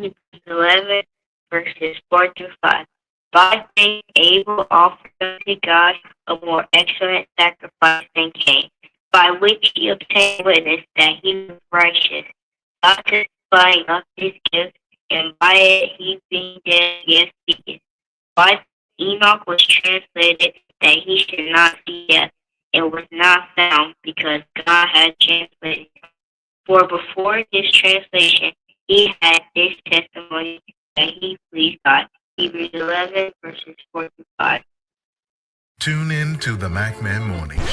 Hebrews 11, verses 4 through 5. By faith, Abel offered unto God a more excellent sacrifice than Cain, by which he obtained witness that he was righteous, God testifying of his gift, and by it he being dead yet speaketh. By Enoch was translated that he should not see death, and was not found because God had translated him. For before this translation he had this testimony that he pleased God. Hebrews 11, verses 4 through 5. Tune in to the MacMan Morning Show.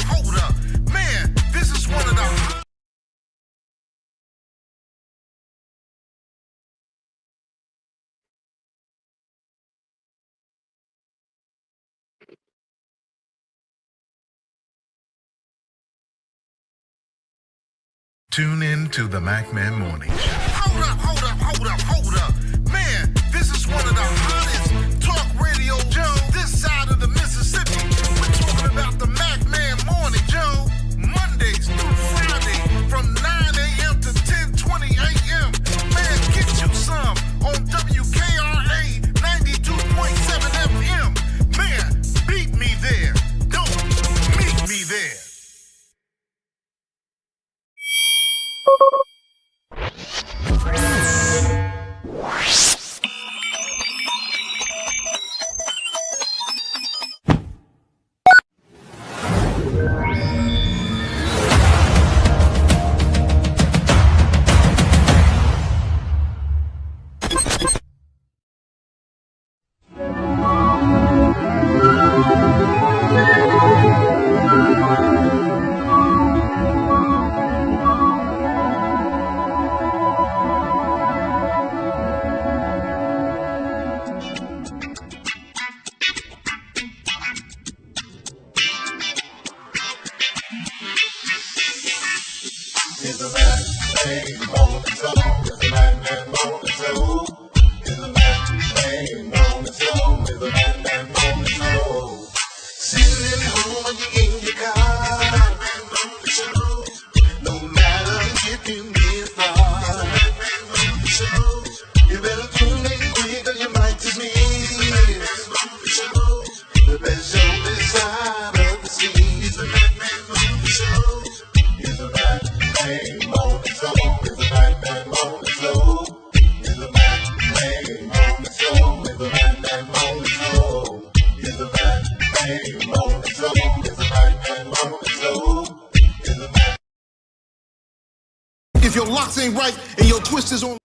Hold up. Man, this is one of the... Tune in to the MacMan Morning Show. Hold up. Man, this is one of the hottest talk radio shows this side of the Mississippi. We're talking about the MacMan Morning Show, Mondays through Friday from 9 a.m. to 10:20 a.m. Man, get you some on WKRA 92.7 FM. Man, beat me there. Don't meet me there. If your locks ain't right and your twist is on.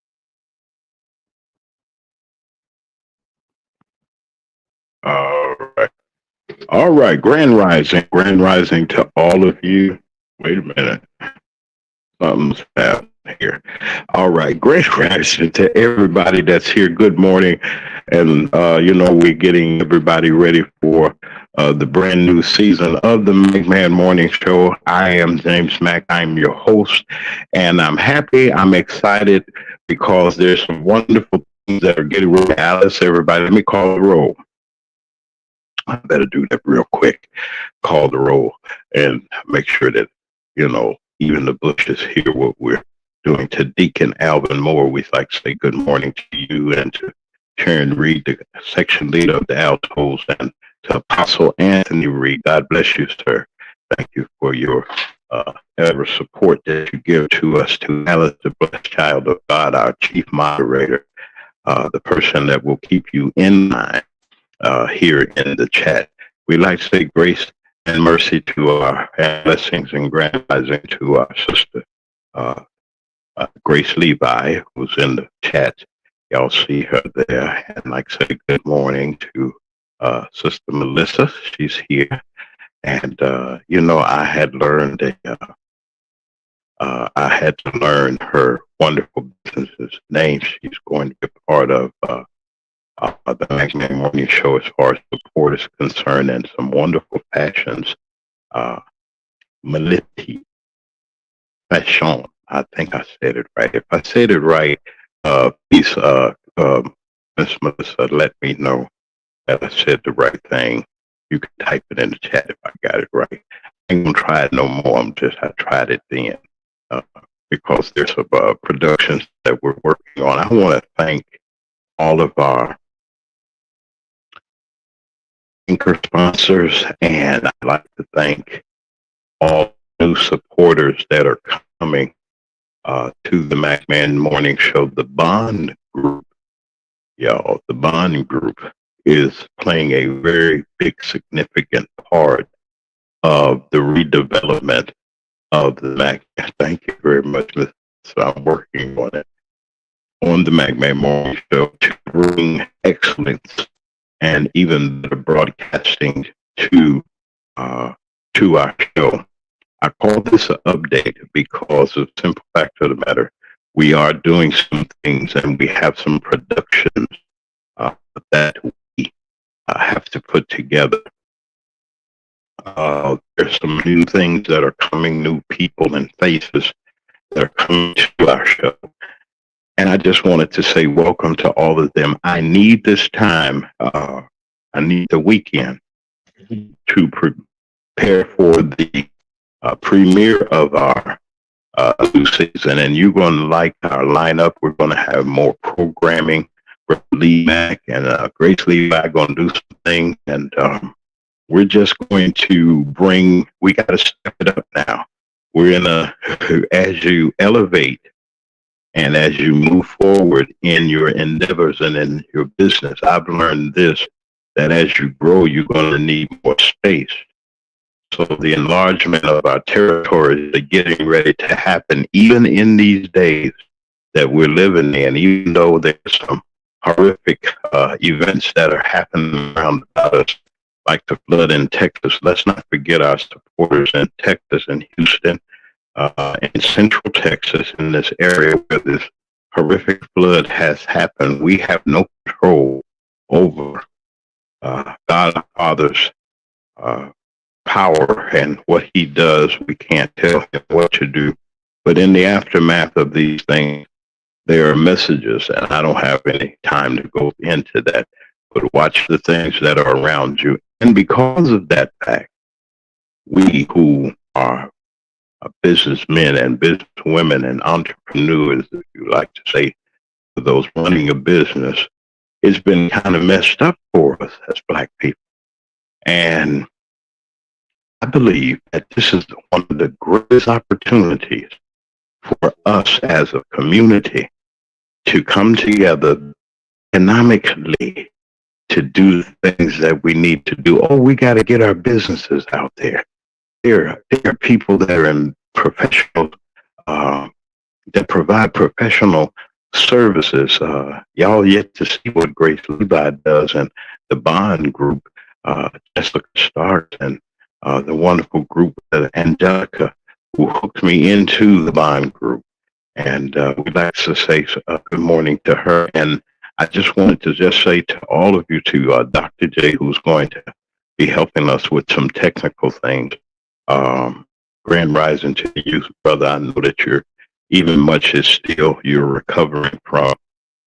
All right. Grand rising to all of you. Wait a minute. Something's happening here. All right. Great rising to everybody that's here. Good morning. And, we're getting everybody ready for the brand new season of the McMahon Morning Show. I am James Mack. I'm your host. And I'm happy. I'm excited because there's some wonderful things that are getting ready. Alice, everybody, let me call the roll. I better do that real quick. Call the roll and make sure that, even the bushes hear what we're doing. To Deacon Alvin Moore, we'd like to say good morning to you, and to Sharon Reed, the section leader of the Altos, and to Apostle Anthony Reed. God bless you, sir. Thank you for your ever support that you give to us. To Alice, the blessed child of God, our chief moderator, the person that will keep you in mind here in the chat. We'd like to say grace and mercy to our blessings and grand rising to our sister Grace Levi, who's in the chat. Y'all see her there. And I'd like to say good morning to Sister Melissa. She's here. And, I had learned I had to learn her wonderful business's name. She's going to be a part of the McMahon Morning Show as far as support is concerned, and some wonderful passions. Meliti Fashion. I think I said it right. If I said it right, please, Miss Melissa, let me know that I said the right thing. You can type it in the chat if I got it right. I ain't gonna try it no more. I tried it then. because there's some productions that we're working on. I want to thank all of our anchor sponsors, and I'd like to thank all new supporters that are coming to the MacMan Morning Show. The Bond Group, y'all, the Bond Group is playing a very big, significant part of the redevelopment of the Mac. Thank you very much, Mr. So I'm working on it on the MacMan Morning Show to bring excellence and even the broadcasting to our show. I call this an update because of the simple fact of the matter. We are doing some things and we have some productions that we have to put together. There's some new things that are coming, new people and faces that are coming to our show. And I just wanted to say welcome to all of them. I need this time, I need the weekend to prepare for the premiere of our new season. And you're going to like our lineup. We're going to have more programming. Lee Mack and Grace Levi are going to do some things. And we're just going to we got to step it up now. We're as you elevate and as you move forward in your endeavors and in your business, I've learned this, that as you grow, you're going to need more space. So the enlargement of our territory is getting ready to happen, even in these days that we're living in, even though there's some horrific events that are happening around about us, like the flood in Texas. Let's not forget our supporters in Texas and Houston, in Central Texas, in this area where this horrific flood has happened. We have no control over God our Father's power and what he does. We can't tell him what to do. But in the aftermath of these things, there are messages, and I don't have any time to go into that. But watch the things that are around you. And because of that fact, we who are businessmen and businesswomen and entrepreneurs, if you like to say, for those running a business, it's been kind of messed up for us as Black people. And I believe that this is one of the greatest opportunities for us as a community to come together economically to do the things that we need to do. Oh, we got to get our businesses out there. There are people that are in professional, that provide professional services. Y'all yet to see what Grace Levi does, and the Bond Group, Jessica Starks, and the wonderful group, Angelica, who hooked me into the Bond Group. And we'd like to say good morning to her. And I just wanted to just say to all of you, to Dr. J, who's going to be helping us with some technical things. Grand rising to you, brother. I know that you're even much is still you're recovering from,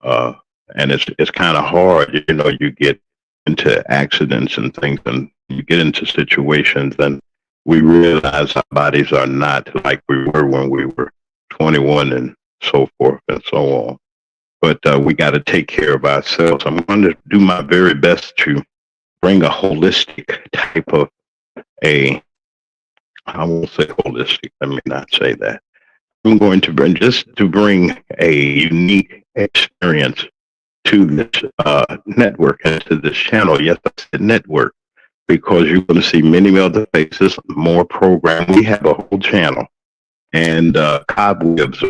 and it's kind of hard. You know, you get into accidents and things, and you get into situations, and we realize our bodies are not like we were when we were 21 and so forth and so on. But we got to take care of ourselves. I'm going to do my very best to bring a holistic type of I won't say holistic, let me not say that. I'm going to bring a unique experience to this network and to this channel. Yes, I said network, because you're going to see many other faces, more program. We have a whole channel, and cobwebs we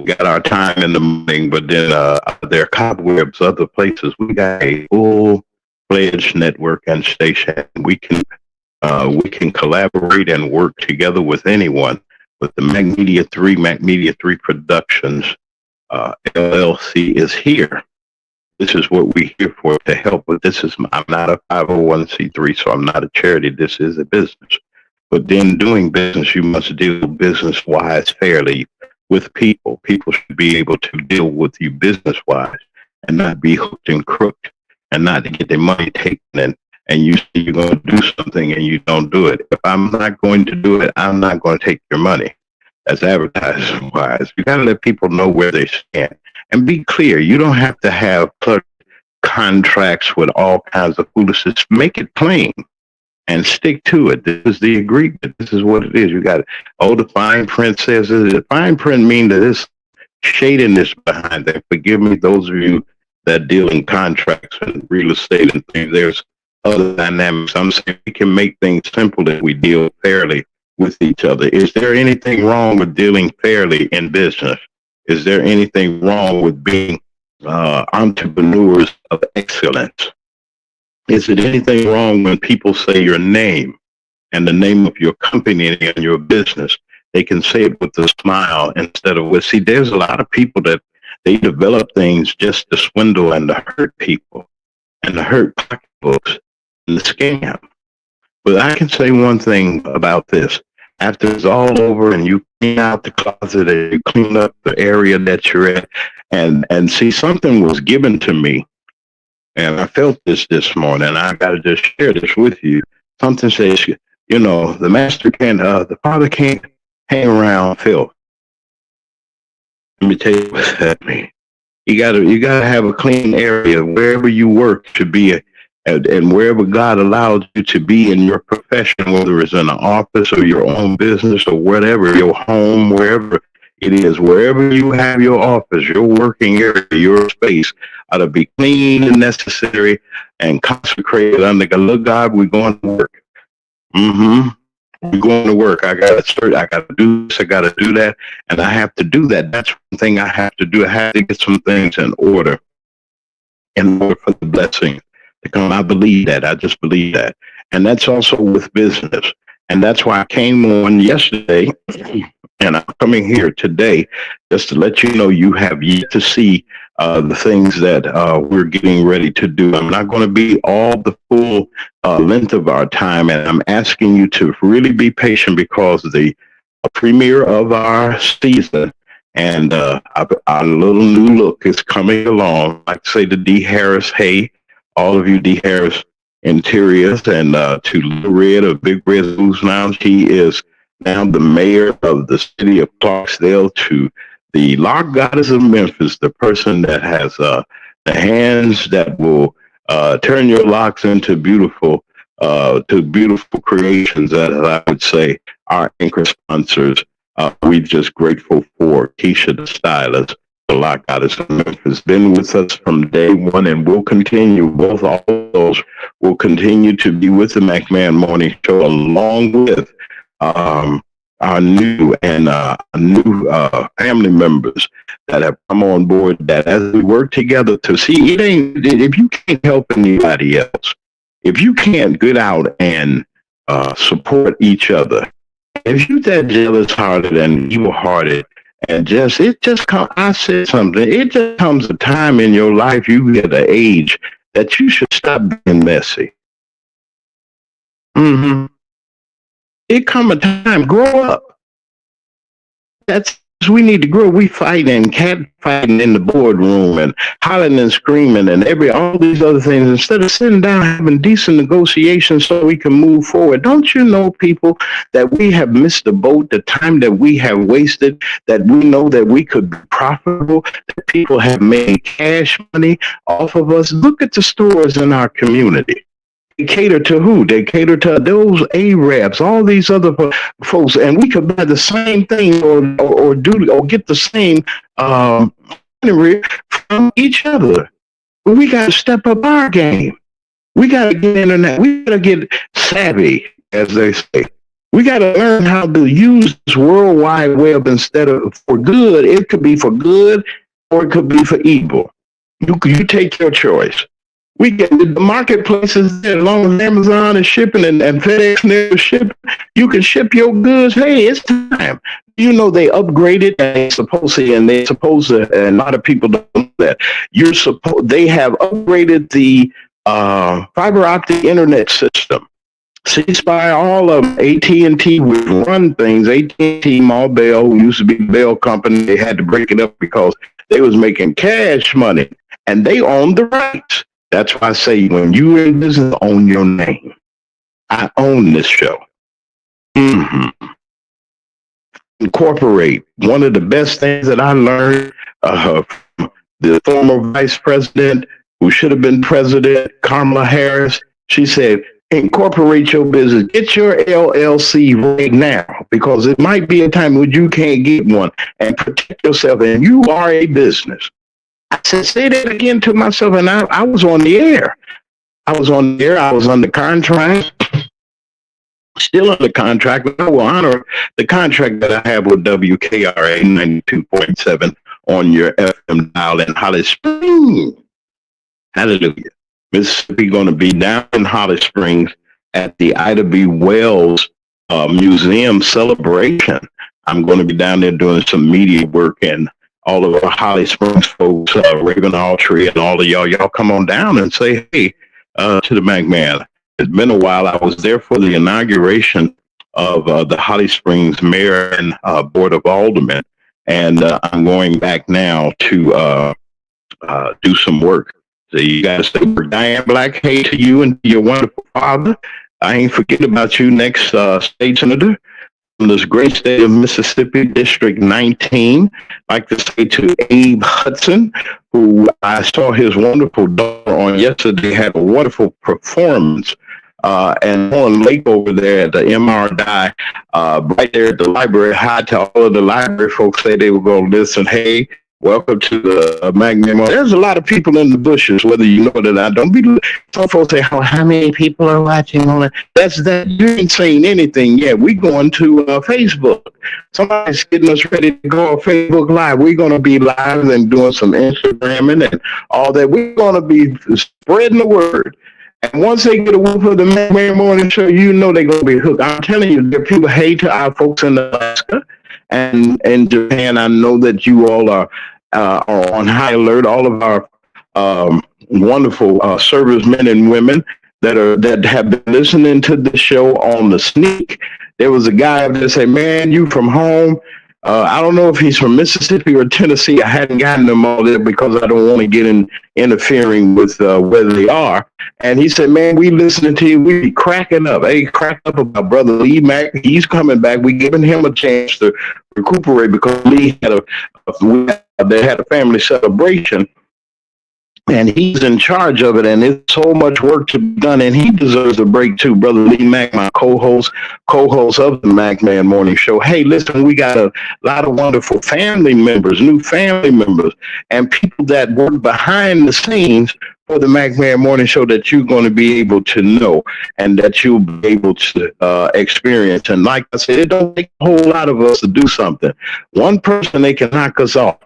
got our time in the morning, but then there are cobwebs other places. We got a full-fledged network and station. We can collaborate and work together with anyone. But the MacMedia 3 Productions LLC is here. This is what we're here for, to help. But I'm not a 501c3, so I'm not a charity. This is a business. But then doing business, you must deal business-wise fairly with people. People should be able to deal with you business-wise and not be hooked and crooked and not to get their money taken and you say you're going to do something and you don't do it. If I'm not going to do it, I'm not going to take your money. as advertising wise. You got to let people know where they stand and be clear. You don't have to have contracts with all kinds of foolishness. Make it plain and stick to it. This is the agreement. This is what it is. You got it. Oh, the fine print says it. The fine print means that there's shadiness behind that. Forgive me, those of you that deal in contracts and real estate and things. There's other dynamics. I'm saying we can make things simple if we deal fairly with each other. Is there anything wrong with dealing fairly in business? Is there anything wrong with being entrepreneurs of excellence? Is it anything wrong when people say your name and the name of your company and your business? They can say it with a smile instead of with. See, there's a lot of people that they develop things just to swindle and to hurt people and to hurt pocketbooks and to scam. But I can say one thing about this. After it's all over and you clean out the closet and you clean up the area that you're at, and see, something was given to me, and I felt this morning, and I got to just share this with you. Something says, you know, the father can't hang around filth. Let me tell you what that means. You gotta have a clean area wherever you work to be, and wherever God allows you to be in your profession, whether it's in an office or your own business or whatever, your home, wherever it is, wherever you have your office, your working area, your space ought to be clean and necessary and consecrated under God. Look, God, we're going to work. We're going to work. I got to do this. I got to do that. And I have to do that. That's one thing I have to do. I have to get some things in order for the blessing to come. I believe that. I just believe that. And that's also with business. And that's why I came on yesterday and I'm coming here today just to let you know you have yet to see the things that we're getting ready to do. I'm not going to be all the full length of our time, and I'm asking you to really be patient because the premiere of our season and our little new look is coming along. Like say to D. Harris, hey, all of you D. Harris Interiors, and to Little Red of Big Red Blues Lounge. He is now the mayor of the city of Clarksdale. To the lock goddess of Memphis, the person that has the hands that will turn your locks into beautiful creations, that I would say our anchor sponsors. We're just grateful for Keisha the stylist, the lock goddess of Memphis, been with us from day one, and will continue. Both all of those will continue to be with the McMahon Morning Show, along with our new family members that have come on board, that as we work together to see, if you can't help anybody else, if you can't get out and support each other, if you're that jealous hearted and evil hearted, and I said something, it just comes a time in your life, you get an age that you should stop being messy. It come a time, grow up. We need to grow. We fighting, cat fighting in the boardroom and hollering and screaming and all these other things, instead of sitting down having decent negotiations so we can move forward. Don't you know, people, that we have missed the boat, the time that we have wasted, that we know that we could be profitable, that people have made cash money off of us? Look at the stores in our community. They cater to who? They cater to those Arabs, all these other folks, and we could buy the same thing or get the same from each other. But we got to step up our game. We got to get internet. We got to get savvy, as they say. We got to learn how to use this World Wide Web instead of for good. It could be for good or it could be for evil. You take your choice. We get the marketplaces there, as long as Amazon is shipping and FedEx is shipping, you can ship your goods. Hey, it's time. You know, they upgraded and they're supposed to, and a lot of people don't know that. They have upgraded the fiber optic internet system. C-Spire, all of them, AT&T would run things. AT&T, Bell, used to be Bell Company. They had to break it up because they was making cash money, and they owned the rights. That's why I say, when you're in business, own your name. I own this show. incorporate. One of the best things that I learned from the former vice president, who should have been president, Kamala Harris, she said, incorporate your business. Get your LLC right now, because it might be a time when you can't get one, and protect yourself. And you are a business. I said, say that again to myself, and I was on the air. I was on the air. I was under contract. Still under contract, but I will honor the contract that I have with WKRA 92.7 on your FM dial in Holly Springs. Hallelujah. Mississippi going to be down in Holly Springs at the Ida B. Wells Museum celebration. I'm going to be down there doing some media work, and all of our Holly Springs folks, Raven Autry and all of y'all come on down and say hey to the McMahon. It's been a while. I was there for the inauguration of the Holly Springs Mayor and Board of Aldermen, and I'm going back now to do some work. So you got to say, Diane Black, hey to you and to your wonderful father. I ain't forgetting about you, next state senator from this great state of Mississippi, District 19. I'd like to say to Abe Hudson, who I saw his wonderful daughter on yesterday, had a wonderful performance. And on Lake over there at the MR right there at the library. Hi to all of the library folks. Say they were going to listen. Hey, welcome to the McMahon. There's a lot of people in the bushes, whether you know it or not. Don't be. Some folks say, how many people are watching on it? That's that. You ain't saying anything yet. We going to Facebook. Somebody's getting us ready to go on Facebook Live. We're going to be live and doing some Instagramming and all that. We're going to be spreading the word. And once they get a whoop of the McMahon Morning Show, you know they're going to be hooked. I'm telling you, there are people hate to our folks in Alaska and in Japan. I know that you all are on high alert. All of our wonderful servicemen and women that have been listening to the show on the sneak. There was a guy that said, man, you from home. I don't know if he's from Mississippi or Tennessee. I hadn't gotten them all there because I don't want to get interfering with where they are. And he said, man, we listening to you. We be cracking up. Hey, crack up about Brother Lee Mack. He's coming back. We giving him a chance to recuperate because Lee they had a family celebration. And he's in charge of it, and it's so much work to be done, and he deserves a break too. Brother Lee Mack, my co-host of the McMahon Morning Show. Hey, listen, we got a lot of wonderful family members, new family members, and people that work behind the scenes for the McMahon Morning Show that you're going to be able to know and that you'll be able to experience. And like I said, it don't take a whole lot of us to do something. One person, they can knock us off.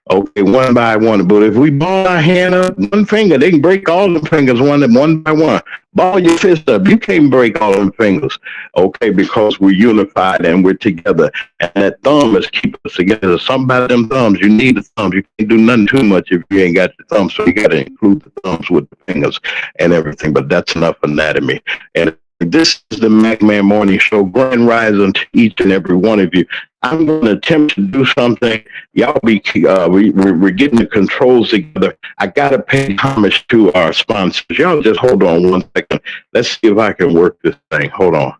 Okay, one by one. But if we ball our hand up, one finger, they can break all the fingers one by one. Ball your fist up. You can't break all them fingers. Okay, because we're unified and we're together. And that thumb is keeping us together. Something about them thumbs. You need the thumbs. You can't do nothing too much if you ain't got the thumbs. So you got to include the thumbs with the fingers and everything. But that's enough anatomy. And this is the McMahon Morning Show. Grand rising to each and every one of you. I'm going to attempt to do something. Y'all be, we're getting the controls together. I got to pay homage to our sponsors. Y'all just hold on one second. Let's see if I can work this thing. Hold on.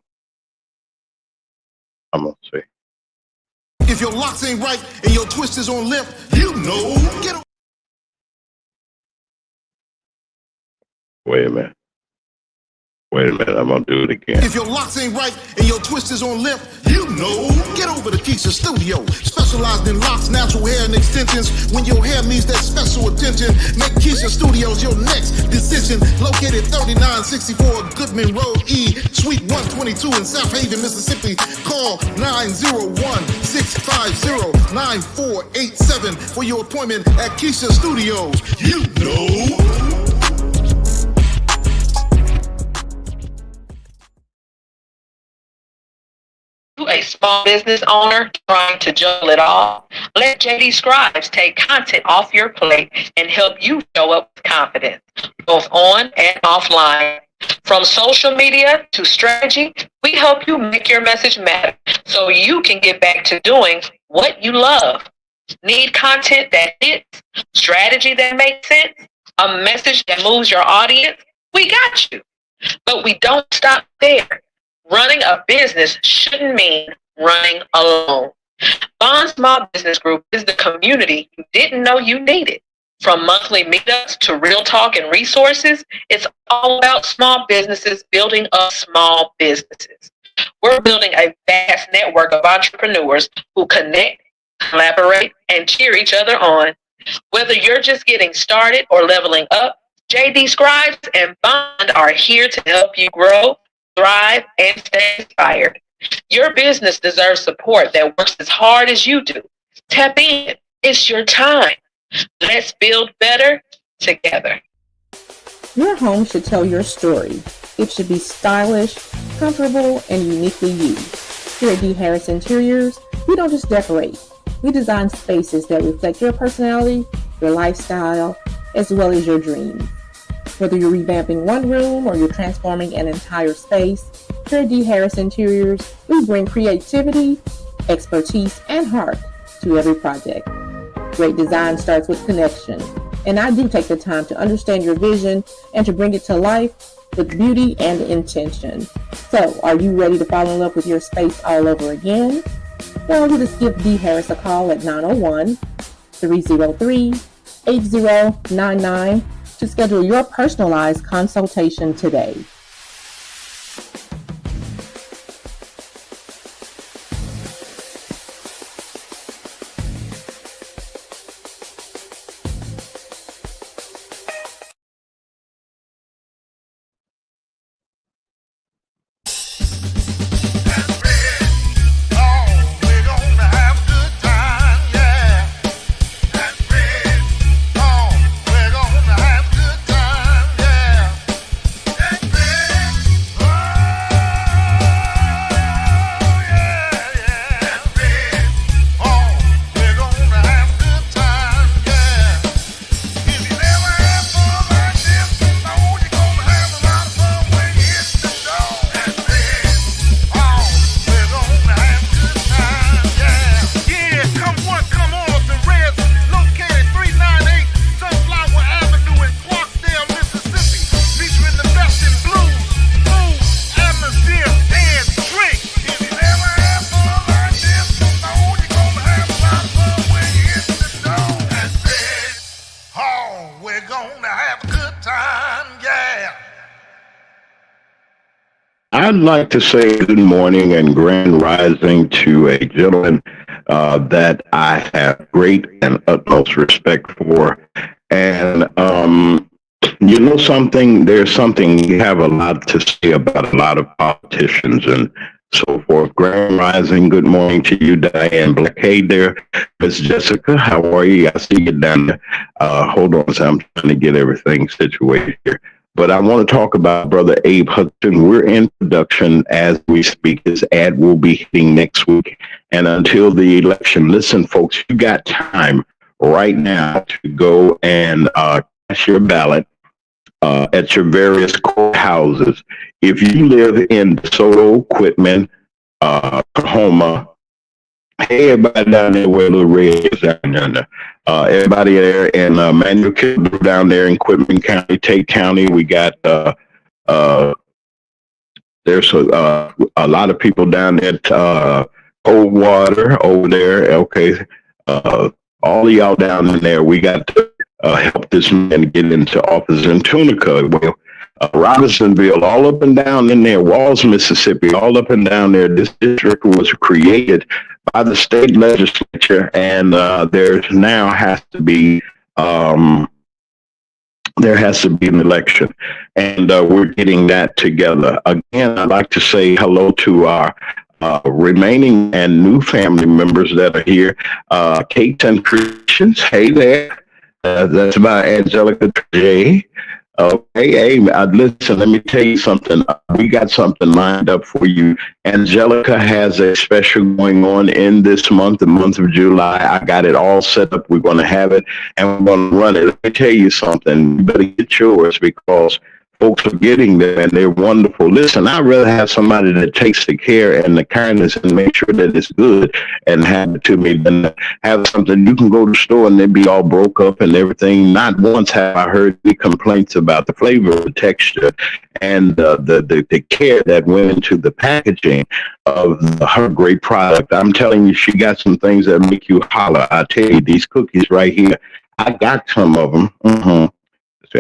I'm going to see. If your locks ain't right and your twist is on limp, you know. Get Wait a minute. I'm going to do it again. If your locks ain't right and your twist is on limp, you know. Get over to Keisha Studio. Specialized in locks, natural hair, and extensions. When your hair needs that special attention, make Keisha Studios your next decision. Located 3964 Goodman Road E, Suite 122 in South Haven, Mississippi. Call 901-650-9487 for your appointment at Keisha Studios. You know. A small business owner trying to juggle it all? Let JD Scribes take content off your plate and help you show up with confidence, both on and offline. From social media to strategy, we help you make your message matter so you can get back to doing what you love. Need content that hits, strategy that makes sense, a message that moves your audience? We got you. But we don't stop there. Running a business shouldn't mean running alone. Bond Small Business Group is the community you didn't know you needed. From monthly meetups to real talk and resources, it's all about small businesses building up small businesses. We're building a vast network of entrepreneurs who connect, collaborate, and cheer each other on. Whether you're just getting started or leveling up, JD Scribes and Bond are here to help you grow, thrive, and stay inspired. Your business deserves support that works as hard as you do. Tap in. It's your time. Let's build better together. Your home should tell your story. It should be stylish, comfortable, and uniquely you. Here at D. Harris Interiors, we don't just decorate. We design spaces that reflect your personality, your lifestyle, as well as your dreams. Whether you're revamping one room or you're transforming an entire space, here at D. Harris Interiors, we bring creativity, expertise, and heart to every project. Great design starts with connection, and I do take the time to understand your vision and to bring it to life with beauty and intention. So, are you ready to fall in love with your space all over again? Well, you just give D. Harris a call at 901-303-8099 to schedule your personalized consultation today. I'd like to say good morning and grand rising to a gentleman that I have great and utmost respect for. And you know something, there's something you have a lot to say about a lot of politicians and so forth. Grand rising, good morning to you, Diane Black. Hey there, Miss Jessica, how are you? I see you down there. Hold on, so I'm trying to get everything situated here. But I want to talk about Brother Abe Hudson. We're in production as we speak. His ad will be hitting next week. And until the election, listen, folks, you got time right now to go and cast your ballot at your various courthouses. If you live in DeSoto, Quitman, Kahoma, hey, everybody down there where Little Red is down there. Everybody there in Manuel Kimball down there in Quitman County, Tate County. We got there's a lot of people down there. Coldwater over there. Okay, all of y'all down in there. We got to help this man get into office in Tunica. Well, Robinsonville, all up and down in there, Walls, Mississippi, all up and down there. This district was created by the state legislature, and there now has to be an election, and we're getting that together. Again, I'd like to say hello to our remaining and new family members that are here. Kate and Christians, hey there. That's about Angelica J. Hey, listen, let me tell you something. We got something lined up for you. Angelica has a special going on in this month, the month of July. I got it all set up. We're going to have it, and we're going to run it. Let me tell you something. You better get yours, because folks are getting them and they're wonderful. Listen, I'd rather have somebody that takes the care and the kindness and make sure that it's good and have it to me than have something you can go to the store and they be all broke up and everything. Not once have I heard any complaints about the flavor, the texture, and the care that went into the packaging of her great product. I'm telling you, she got some things that make you holler. I tell you, these cookies right here, I got some of them.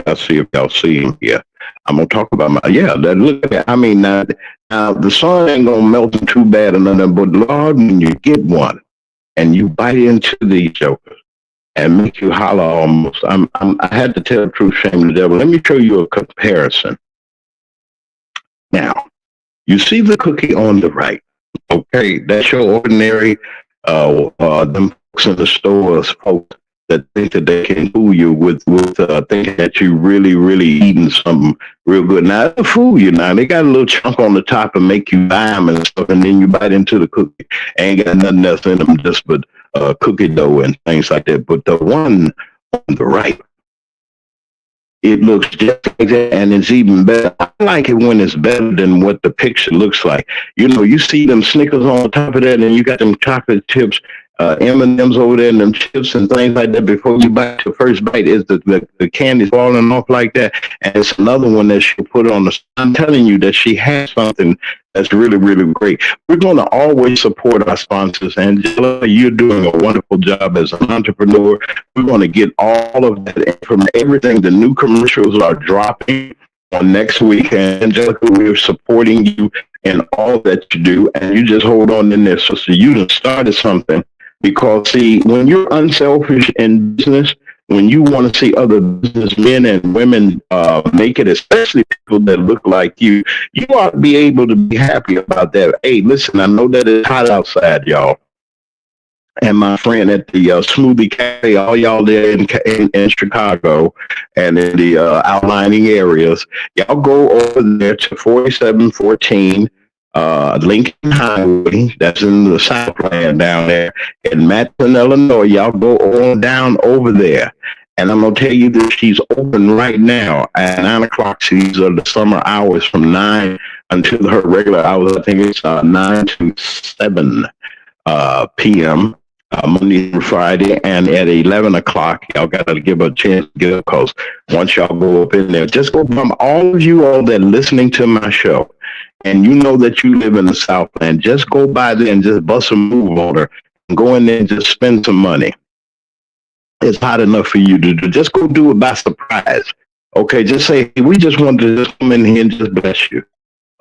I'll see if y'all see them here. I'm gonna talk about look at that. I mean, now the sun ain't gonna melt them too bad or nothing, but Lord, when you get one and you bite into these jokers and make you holler almost. I had to tell the truth, shame the devil. Let me show you a comparison. Now, you see the cookie on the right. Okay, that's your ordinary them folks in the stores, folks that think that they can fool you with thinking that you really eating something real good. Now they'll fool you. Now they got a little chunk on the top and make you buy them and stuff, and then you bite into the cookie. Ain't got nothing else in them, just but cookie dough and things like that. But the one on the right, it looks just like that, and it's even better. I like it when it's better than what the picture looks like. You know, you see them Snickers on top of that, and you got them chocolate chips, M&Ms over there, and them chips and things like that. Before you bite the first bite, is the candy falling off like that, and it's another one that she put on the. I'm telling you that she has something that's really great. We're going to always support our sponsors. Angela, you're doing a wonderful job as an entrepreneur. We're going to get all of that from everything. The new commercials are dropping on next week. And Angelica, we're supporting you in all that you do. And you just hold on in there, sister. You done started something. Because, see, when you're unselfish in business, when you want to see other businessmen and women make it, especially people that look like you ought to be able to be happy about that. Hey, listen, I know that it's hot outside, y'all. And my friend at the Smoothie Cafe, all y'all there in Chicago and in the outlining areas, y'all go over there to 4714 Lincoln Highway, that's in the Southland down there in Matson, Illinois. Y'all go on down over there. And I'm going to tell you that she's open right now at 9 o'clock. These are the summer hours from 9 until her regular hours. I think it's 9 to 7 p.m. Monday through Friday. And at 11 o'clock, y'all got to give her a chance to get up, because once y'all go up in there, just go from all of you all that are listening to my show, and you know that you live in the Southland, just go by there and just bust a move on her and go in there and just spend some money. It's hot enough for you to do. Just go do it by surprise. Okay, just say, hey, we just wanted to just come in here and just bless you.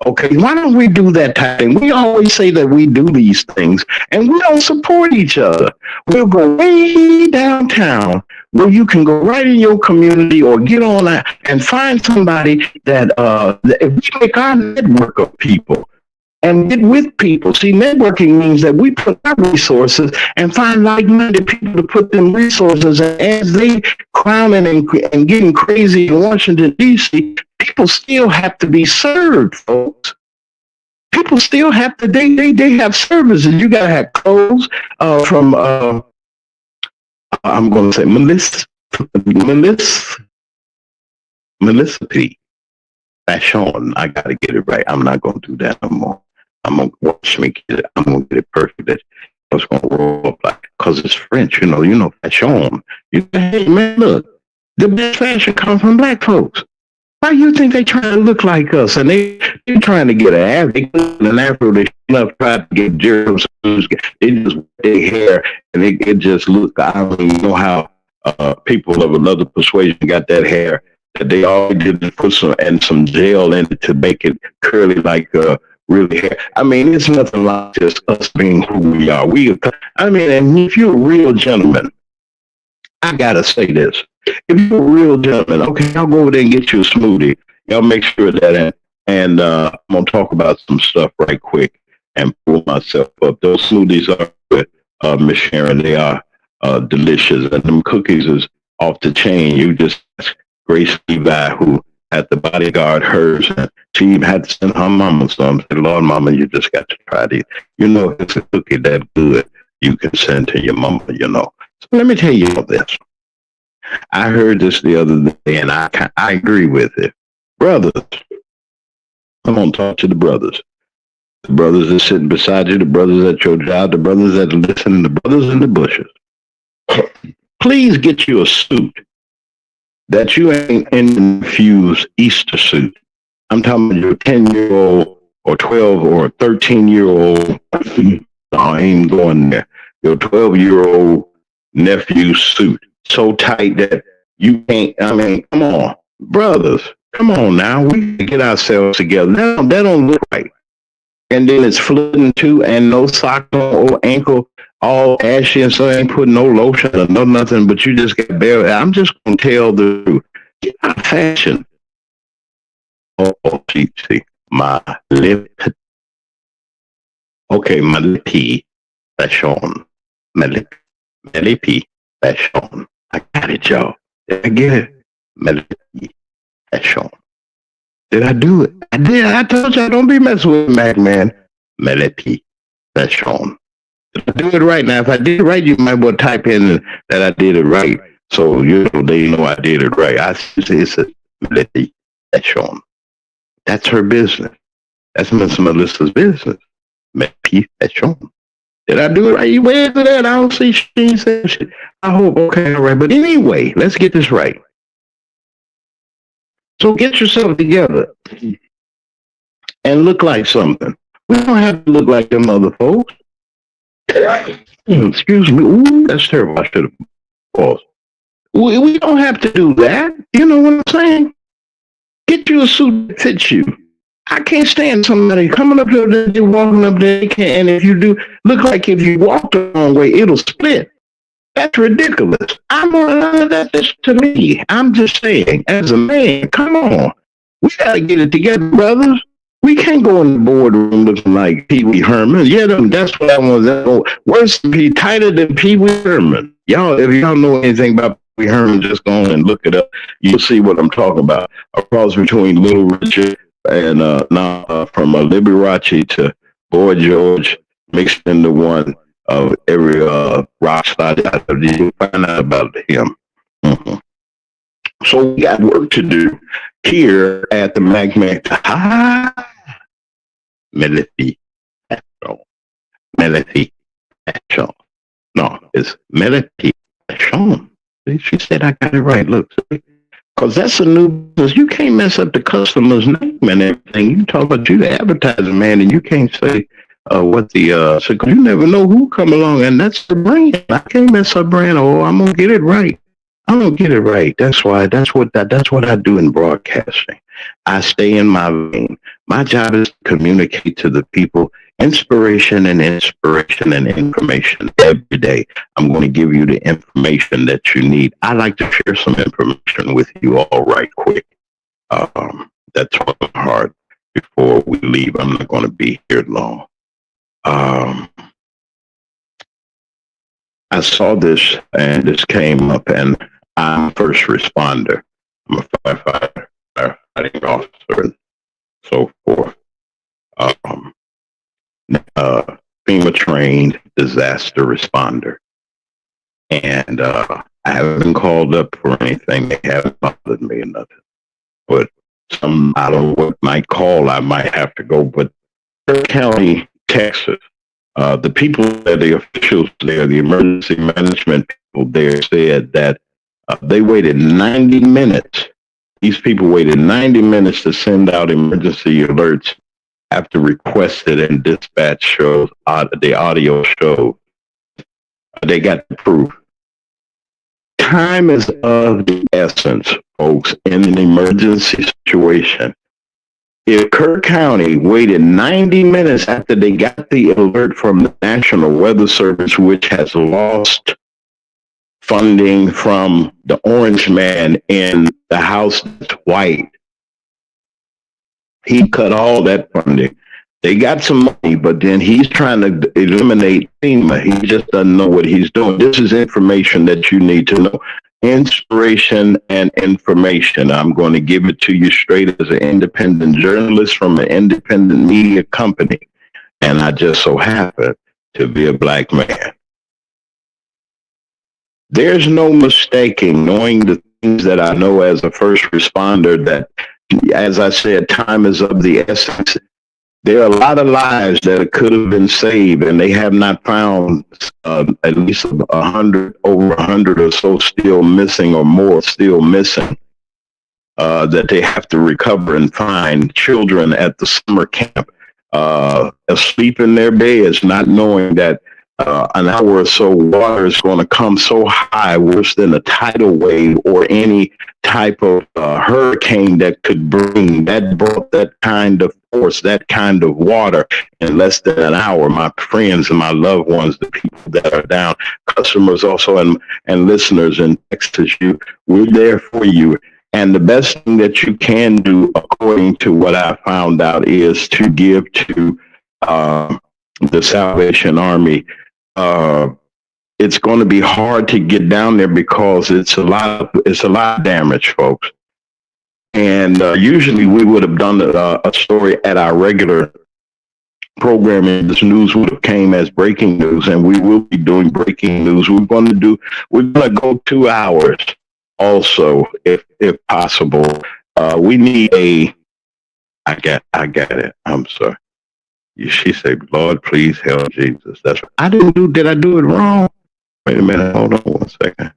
Okay, why don't we do that type of thing? We always say that we do these things, and we don't support each other. We'll go way downtown where you can go right in your community or get on and find somebody that if we make our network of people and get with people. See, networking means that we put our resources and find like-minded people to put them resources. And as they crowning and getting crazy in Washington, D.C., people still have to be served, folks. People still have to, they have services. You got to have clothes from, I'm going to say Melissa P. Fashion. I got to get it right. I'm not going to do that no more. I'm going to watch me get it. I'm going to get it perfect. It's going to roll up like, because it's French, you know, fashion. You say, hey, man, look, the best fashion comes from black folks. Why do you think they trying to look like us? And they're trying to get an afro. They try to get germs. They just wear their hair, and it just look. I don't even know how people of another persuasion got that hair. That they all did is put some gel in it to make it curly like really hair. I mean, it's nothing like just us being who we are. And if you're a real gentleman, I gotta say this. If you're a real gentleman, okay, I'll go over there and get you a smoothie. Y'all make sure that, and I'm gonna talk about some stuff right quick and pull myself up. Those smoothies are good, Miss Sharon. They are delicious, and them cookies is off the chain. You just ask Grace Levi, who had the bodyguard hers, and she even had to send her mama some. Said, Lord, mama, you just got to try these. You know, if it's a cookie that good, you can send to your mama, you know. So let me tell you all this. I heard this the other day, and I agree with it. Brothers, come on, talk to the brothers. The brothers that sitting beside you, the brothers at your job, the brothers that are listening, the brothers in the bushes. Please get you a suit that you ain't infused Easter suit. I'm talking about your 10-year-old or 12 or 13-year-old. No, I ain't going there. Your 12-year-old nephew suit so tight that you can't. I mean, come on, brothers. Come on now. We can get ourselves together. That don't look right. And then it's flooding too, and no socks on or ankle, all ashy, and so ain't putting no lotion or no nothing, but you just got bare. I'm just gonna tell the truth. Get out of fashion. Oh, see, my lip. Okay, my lippy fashion. My lippy fashion. I got it, y'all. Did I get it? My lippy fashion. Did I do it? I did. I told y'all don't be messing with Mac, man. My lippy fashion. Did I do it right? Now, if I did it right, you might well type in that I did it right. So, they know I did it right. I say it's a lippy fashion. That's her business. That's Miss Melissa's business. Lippy fashion. Did I do it right? You went to that. I don't see she said shit. I hope, okay, all right. But anyway, let's get this right. So get yourself together and look like something. We don't have to look like them other folks. Excuse me. Ooh, that's terrible. I should have paused. We don't have to do that. You know what I'm saying? Get you a suit that fits you. I can't stand somebody coming up there, they're walking up there, and if you do, look like if you walk the wrong way, it'll split. That's ridiculous. That's to me. I'm just saying, as a man, come on. We gotta get it together, brothers. We can't go in the boardroom looking like Pee Wee Herman. Yeah, that's what I want. Worse than tighter than Pee Wee Herman. Y'all, if y'all know anything about Pee Wee Herman, just go on and look it up. You'll see what I'm talking about. A cross between Little Richard and from Liberace to Boy George mixed into one. Of every rock star out there, you find out about him. Mm-hmm. So we got work to do here at the MacMac. Melody. No, it's Melody. She said I got it right. Look, because that's a new business. You can't mess up the customer's name and everything. You talk about you the advertising man, and you can't say. So you never know who come along, and that's the brand. I can't mess up brand. Oh, I'm gonna get it right. I'm gonna get it right. That's why. That's what I do in broadcasting. I stay in my lane. My job is to communicate to the people inspiration and information every day. I'm going to give you the information that you need. I like to share some information with you all right quick. That's on my heart before we leave. I'm not going to be here long. I saw this and this came up, and I'm a first responder. I'm a firefighter, firefighting officer, and so forth. FEMA trained disaster responder. And I haven't been called up for anything. They haven't bothered me or nothing. But I don't know what might call, I might have to go. But Kirk County, Texas, the people there, the officials there, the emergency management people there said that they waited 90 minutes. These people waited 90 minutes to send out emergency alerts after requested and dispatch shows, the audio show. They got the proof. Time is of the essence, folks, in an emergency situation. If Kirk County waited 90 minutes after they got the alert from the National Weather Service, which has lost funding from the orange man in the House that's white, he cut all that funding. They got some money, but then he's trying to eliminate FEMA. He just doesn't know what he's doing. This is information that you need to know. Inspiration and information. I'm going to give it to you straight as an independent journalist from an independent media company. And I just so happen to be a black man. There's no mistaking knowing the things that I know as a first responder, that as I said, time is of the essence. There are a lot of lives that could have been saved, and they have not found at least 100, over 100 or so still missing, or more still missing, that they have to recover and find. Children at the summer camp asleep in their beds, not knowing that an hour or so water is going to come so high, worse than a tidal wave or any type of hurricane that could brought that kind of force, that kind of water in less than an hour. My friends and my loved ones, the people that are down, customers also, and listeners in Texas, we're there for you. And the best thing that you can do, according to what I found out, is to give to the Salvation Army. It's going to be hard to get down there because it's a lot of damage, folks. And usually we would have done a story at our regular programming. This news would have came as breaking news, and we will be doing breaking news. We're going to go 2 hours also, if possible. We need I got it. I'm sorry. She said, Lord, please help Jesus. That's right. Did I do it wrong? Wait a minute. Hold on 1 second.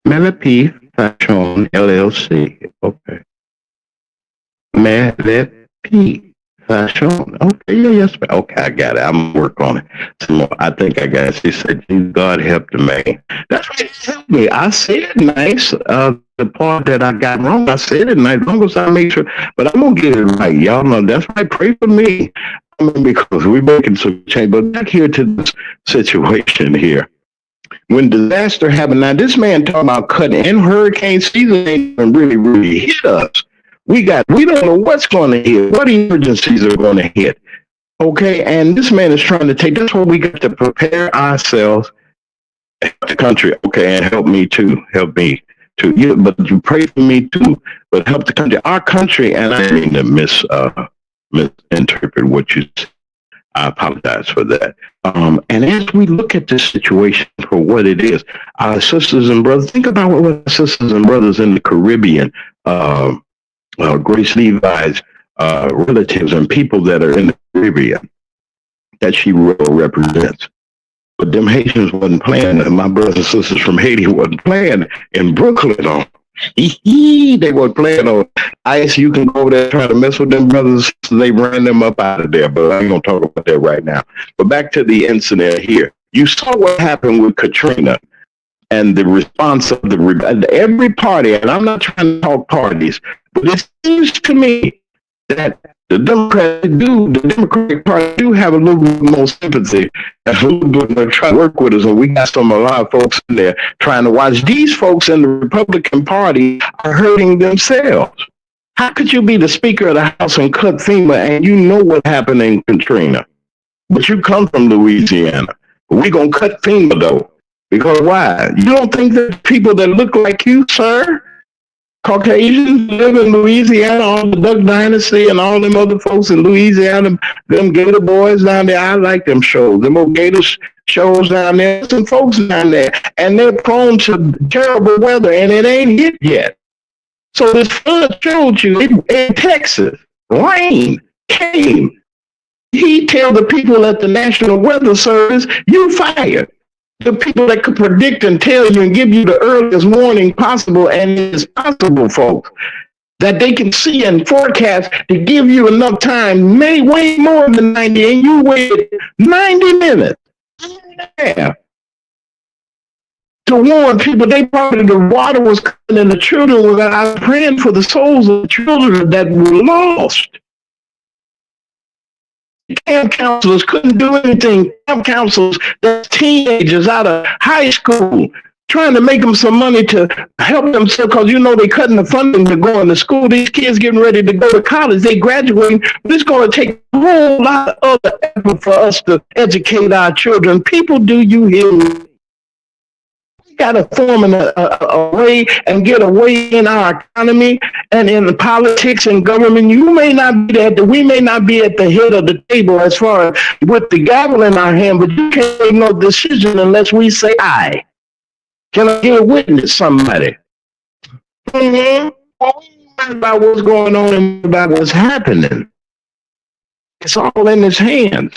Millipede Fashion LLC. Okay. Millipede Fashion. Okay, yes. Okay, I got it. I'm working on it. So I think I got it. She said, God help the man. That's right. Help me. I said nice. The part that I got wrong, I said it nice. As long as I make sure, but I'm gonna get it right. Y'all know that's right. Pray for me. I mean, because we're making some change. But back here to this situation here. When disaster happened, now this man talking about cutting, and hurricane season ain't really hit us. We don't know what's going to hit, what emergencies are going to hit. Okay, and this man is trying to take. That's what we got to prepare ourselves. Help the country, okay, and help me too. Help me too. Yeah, but you pray for me too. But help the country, our country. And I mean to misinterpret what you said. I apologize for that. And as we look at this situation for what it is, our sisters and brothers, think about what our sisters and brothers in the Caribbean, Grace Levi's relatives and people that are in the Caribbean that she represents. But them Haitians wasn't playing, and my brothers and sisters from Haiti wasn't playing in Brooklyn on. They weren't playing on ice. You can go over there try to mess with them brothers. They ran them up out of there, but I ain't gonna talk about that right now. But back to the incident here. You saw what happened with Katrina and the response of every party. And I'm not trying to talk parties, but it seems to me that the Democratic Party do have a little bit more sympathy and a little bit more try to work with us. And we got a lot of folks in there trying to watch. These folks in the Republican Party are hurting themselves. How could you be the Speaker of the House and cut FEMA and you know what happened in Katrina? But you come from Louisiana. We're going to cut FEMA though. Because why? You don't think that people that look like you, sir, Caucasians live in Louisiana, all the Duck Dynasty and all them other folks in Louisiana, them Gator boys down there, I like them shows. Them old Gator shows down there, some folks down there, and they're prone to terrible weather, and it ain't hit yet. So this flood showed you in Texas, rain came. He tell the people at the National Weather Service, you fired. The people that could predict and tell you and give you the earliest warning possible, and it's possible, folks, that they can see and forecast to give you enough time, way more than 90, and you waited 90 minutes to warn people. They probably, the water was coming and the children were out praying for the souls of the children that were lost. Camp counselors couldn't do anything. Camp counselors, that's teenagers out of high school, trying to make them some money to help themselves, because you know they're cutting the funding to go into school. These kids getting ready to go to college, they graduating, but it's going to take a whole lot of other effort for us to educate our children. People, do you hear me? We got to form a way and get a way in our economy and in the politics and government. You may not be we may not be at the head of the table as far as with the gavel in our hand, but you can't make no decision unless we say aye. Can I get a witness, somebody? Mm-hmm. About what's going on and about what's happening. It's all in his hands.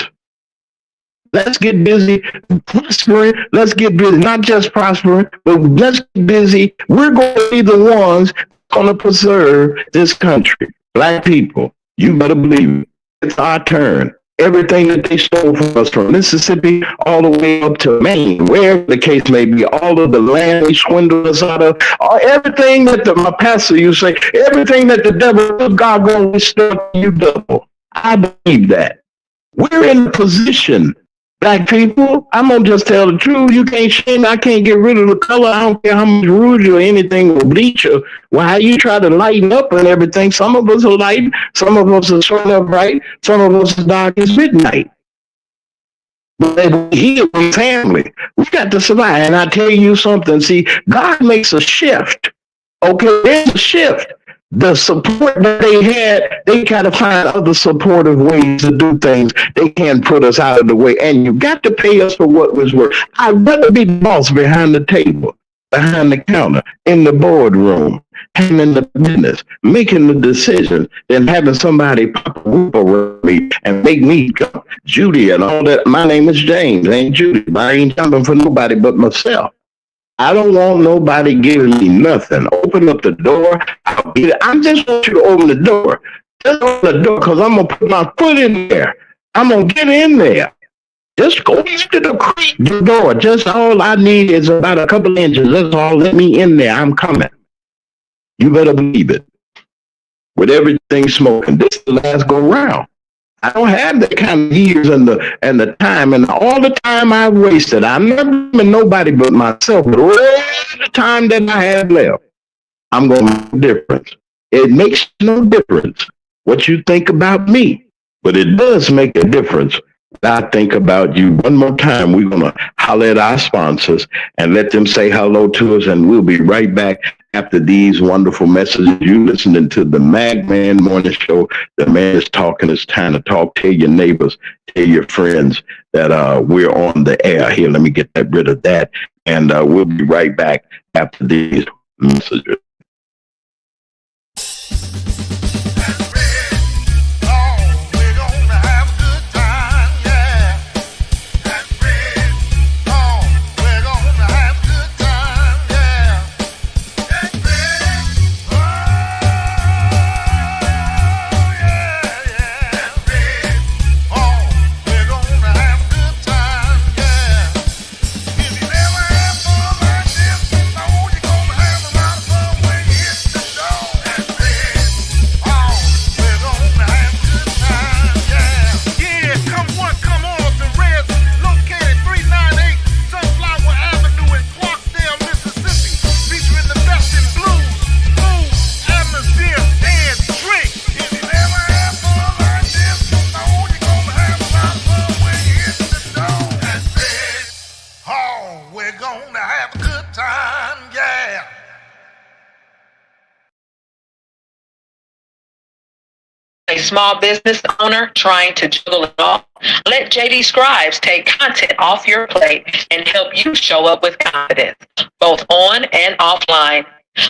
Let's get busy prospering. Let's get busy, not just prospering, but let's get busy. We're going to be the ones going to preserve this country. Black people, you better believe it. It's our turn. Everything that they stole from us, from Mississippi all the way up to Maine, wherever the case may be, all of the land they swindled us out of, everything that my pastor used to say, everything that the devil, God going to restore you double. I believe that. We're in a position, black people, I'm going to just tell the truth. You can't shame, I can't get rid of the color. I don't care how much rouge or anything will bleach or how you try to lighten up and everything. Some of us are light, some of us are showing up bright, some of us are dark as midnight. But we're here, we're family. We got to survive. And I tell you something, see, God makes a shift. Okay, there's a shift. The support that they had, they got to find other supportive ways to do things. They can't put us out of the way. And you got to pay us for what was worth. I'd rather be the boss behind the table, behind the counter, in the boardroom, handling the business, making the decisions, than having somebody pop a whoop around me and make me go, Judy and all that. My name is James, ain't Judy. I ain't jumping for nobody but myself. I don't want nobody giving me nothing. Open up the door. I just want you to open the door. Just open the door, because I'm going to put my foot in there. I'm going to get in there. Just go into the door. Just all I need is about a couple inches. That's all. Let me in there. I'm coming. You better believe it. With everything smoking, this is the last go round. I don't have that kind of years and the time and all the time I've wasted. I'm never been nobody but myself. But all the time that I have left, I'm going to make a difference. It makes no difference what you think about me, but it does make a difference what I think about you. One more time, we're going to holler at our sponsors and let them say hello to us, and we'll be right back after these wonderful messages. You listening to the MagMan Morning Show. The man is talking. It's time to talk. Tell your neighbors, tell your friends that we're on the air. Here, let me get rid of that, and we'll be right back after these messages. A small business owner trying to juggle it all? Let JD Scribes take content off your plate and help you show up with confidence, both on and offline.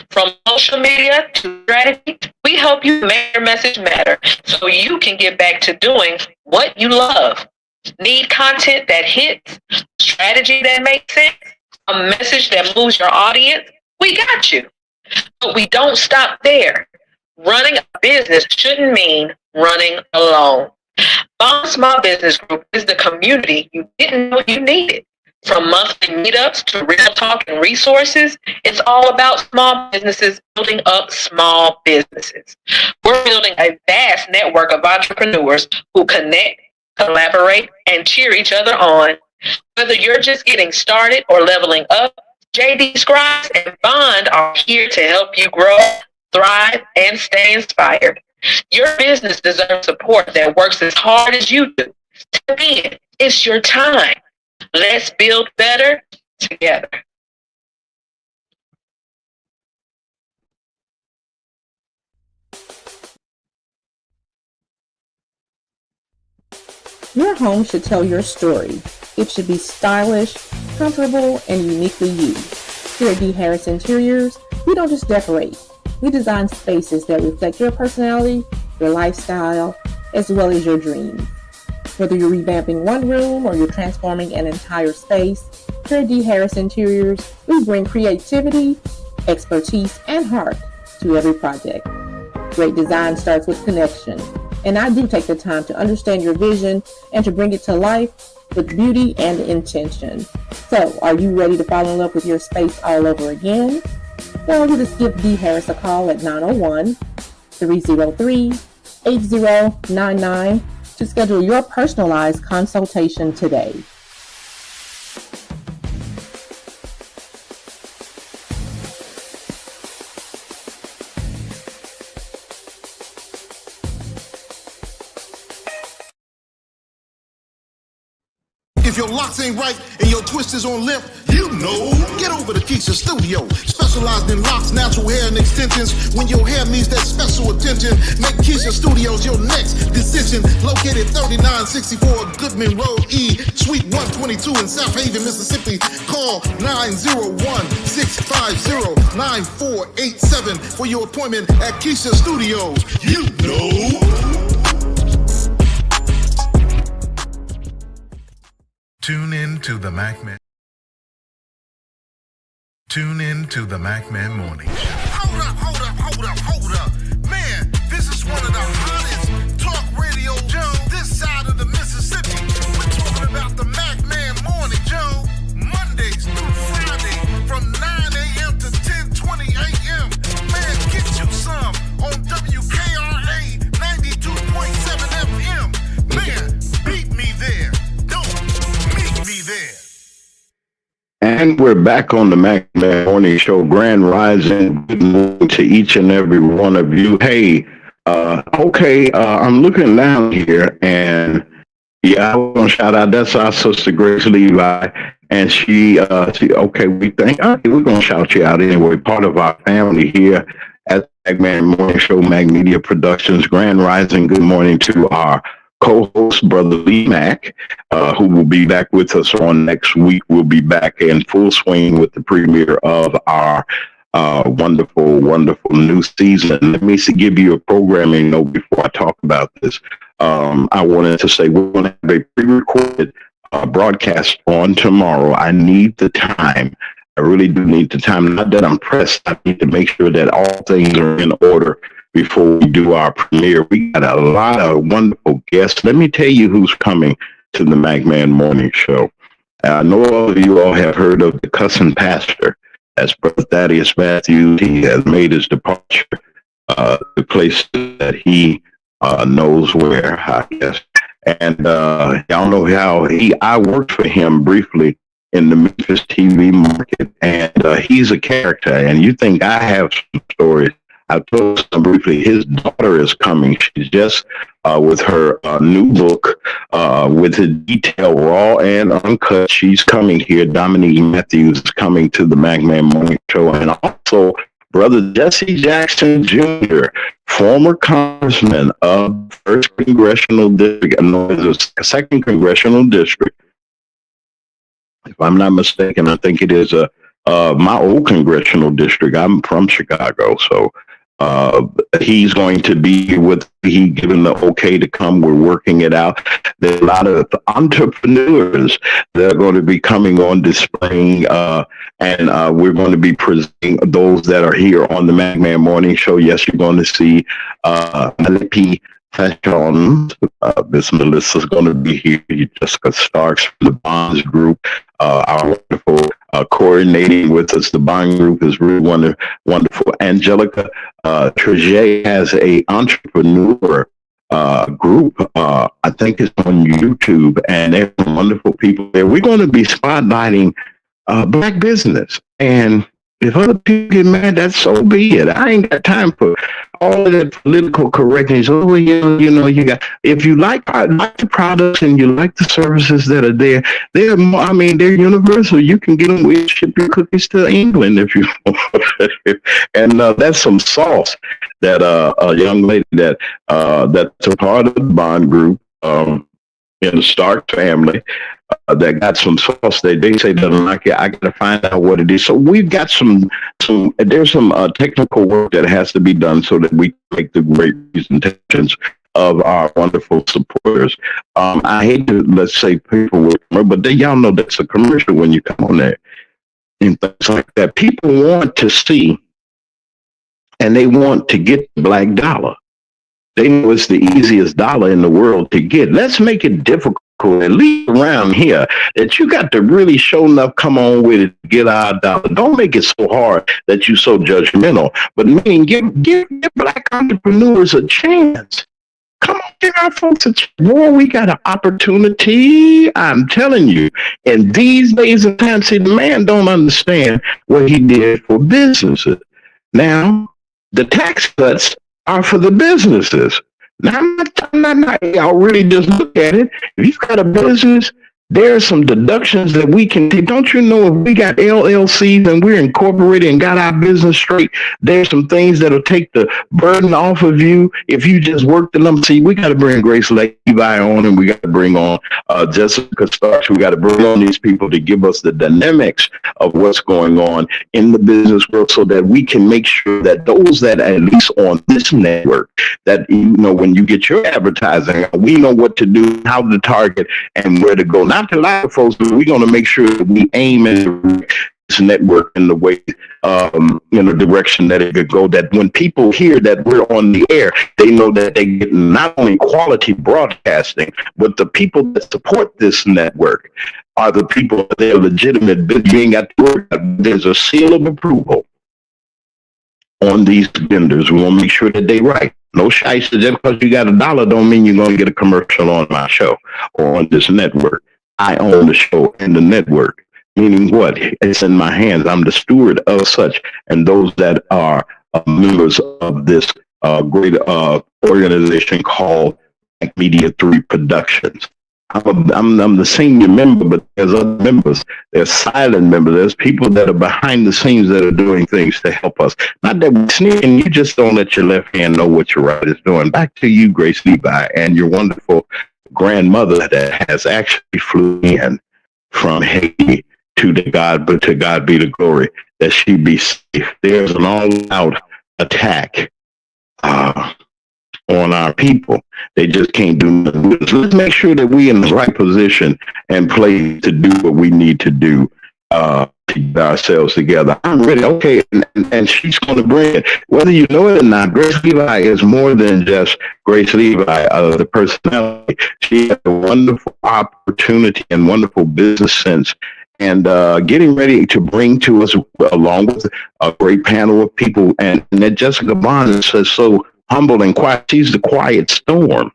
From social media to strategy, we help you make your message matter so you can get back to doing what you love. Need content that hits, strategy that makes sense, a message that moves your audience? We got you. But we don't stop there. Running a business shouldn't mean running alone. Bond Small Business Group is the community you didn't know you needed. From monthly meetups to real talk and resources, it's all about small businesses building up small businesses. We're building a vast network of entrepreneurs who connect, collaborate, and cheer each other on. Whether you're just getting started or leveling up, JD Scribes and Bond are here to help you grow, thrive, and stay inspired. Your business deserves support that works as hard as you do. Tap in. It's your time. Let's build better together. Your home should tell your story. It should be stylish, comfortable, and uniquely you. Here at D. Harris Interiors, we don't just decorate. We design spaces that reflect your personality, your lifestyle, as well as your dreams. Whether you're revamping one room or you're transforming an entire space, here at D. Harris Interiors, we bring creativity, expertise, and heart to every project. Great design starts with connection, and I do take the time to understand your vision and to bring it to life with beauty and intention. So, are you ready to fall in love with your space all over again? Well, you just give D. Harris a call at 901-303-8099 to schedule your personalized consultation today. If your locks ain't right and your twist is on limp, you know, get over to Keisha Studio. Specialized in locks, natural hair, and extensions. When your hair needs that special attention, make Keisha Studios your next decision. Located 3964 Goodman Road E, Suite 122 in South Haven, Mississippi. Call 901-650-9487 for your appointment at Keisha Studios. You know. Tune in to the MacMan. Tune in to the MacMan Morning Show. Hold up. Man, this is one of the hottest talk radio shows this side of the Mississippi. We're talking about the MacMan Morning Show, Mondays through Friday from 9 a.m. to 10:20 a.m. Man, get you some on WKRA 92.7 FM. Man, beat me there. Don't meet me there. And we're back on the MacMan Morning Show. Grand Rising. Good morning to each and every one of you. Hey, I'm looking down here, and yeah, I was gonna shout out. That's our sister Grace Levi, and she we think we're gonna shout you out anyway. Part of our family here at MacMan Morning Show, Mag Media Productions. Grand Rising. Good morning to our co-host, Brother Lee Mack, who will be back with us on next week. We'll be back in full swing with the premiere of our wonderful new season. Let me give you a programming note before I talk about this. I wanted to say we're going to have a pre-recorded broadcast on tomorrow. I need the time. I really do need the time. Not that I'm pressed. I need to make sure that all things are in order before we do our premiere. We got a lot of wonderful guests. Let me tell you who's coming to the MacMan Morning Show. I know all of you all have heard of the Cussing Pastor. That's Brother Thaddeus Matthews. He has made his departure to places that he knows where, I guess. And y'all know how I worked for him briefly in the Memphis TV market, and he's a character. And you think I have some stories. I told some briefly, his daughter is coming. She's just with her new book with the detail raw and uncut. She's coming here. Dominique Matthews is coming to the MacMan Morning Show. And also Brother Jesse Jackson Jr., former congressman of 1st Congressional District, the 2nd Congressional District. If I'm not mistaken, I think it is my old congressional district. I'm from Chicago, so he's going to be he given the okay to come. We're working it out. There's a lot of entrepreneurs that are going to be coming on displaying, and we're going to be presenting those that are here on the MacMan Morning Show. Yes, you're going to see Malapi Fashion. Miss Melissa's going to be here. Jessica Starks from the Bonds Group. Our wonderful coordinating with us. The Bond Group is really wonderful. Angelica Trejay has a entrepreneur group. I think it's on YouTube, and there's some wonderful people there. We're going to be spotlighting black business, and if other people get mad, that's so be it. I ain't got time for all of that political correctness. Oh, you know, you got. If you like the products and you like the services that are there, they're universal. You can get them. We ship your cookies to England if you want. And that's some sauce that a young lady that's a part of the Bond Group in the Stark family. that got some sauce. They say doesn't like it. I got to find out what it is. So we've got there's some technical work that has to be done so that we can make the great presentations of our wonderful supporters. I hate to, let's say, people, but y'all know that's a commercial when you come on there and things like that. People want to see, and they want to get the black dollar. They know it's the easiest dollar in the world to get. Let's make it difficult, at least around here, that you got to really show enough, come on with it, get our dollar. Don't make it so hard that you're so judgmental, but give black entrepreneurs a chance. Come on, give our folks a chance. Boy, we got an opportunity. I'm telling you. And these days and times, see, the man don't understand what he did for businesses. Now, the tax cuts are for the businesses. Now, I'm not, y'all really just look at it. If you've got a business, there are some deductions that we can take. Don't you know if we got LLCs and we're incorporated and got our business straight, there's some things that'll take the burden off of you if you just work the number. See, we got to bring Grace Levi on, and we got to bring on Jessica Starks. We got to bring on these people to give us the dynamics of what's going on in the business world so that we can make sure that those that at least on this network, that, you know, when you get your advertising, we know what to do, how to target, and where to go. Not to lie to folks, but we're going to make sure that we aim in this network in the way, in the direction that it could go. That when people hear that we're on the air, they know that they get not only quality broadcasting, but the people that support this network are the people that they're legitimate. You ain't got to work. There's a seal of approval on these vendors. We want to make sure that they right. No shiesty. Just because you got $1 don't mean you're going to get a commercial on my show or on this network. I own the show and the network, meaning what? It's in my hands. I'm the steward of such, and those that are members of this great organization called Media 3 Productions. I'm the senior member, but there's other members. There's silent members. There's people that are behind the scenes that are doing things to help us. Not that we're sneaking. You just don't let your left hand know what your right is doing. Back to you, Grace Levi, and your wonderful grandmother that has actually flew in from Haiti to God be the glory, that she be safe. There's an all-out attack on our people. They just can't do nothing. Let's make sure that we're in the right position and place to do what we need to do to get ourselves together. I'm ready. Okay, and she's going to bring it. Whether you know it or not, Grace Levi is more than just Grace Levi, the personality. She has a wonderful opportunity and wonderful business sense, and getting ready to bring to us, along with a great panel of people. And that Jessica Bond says so humble and quiet. She's the quiet storm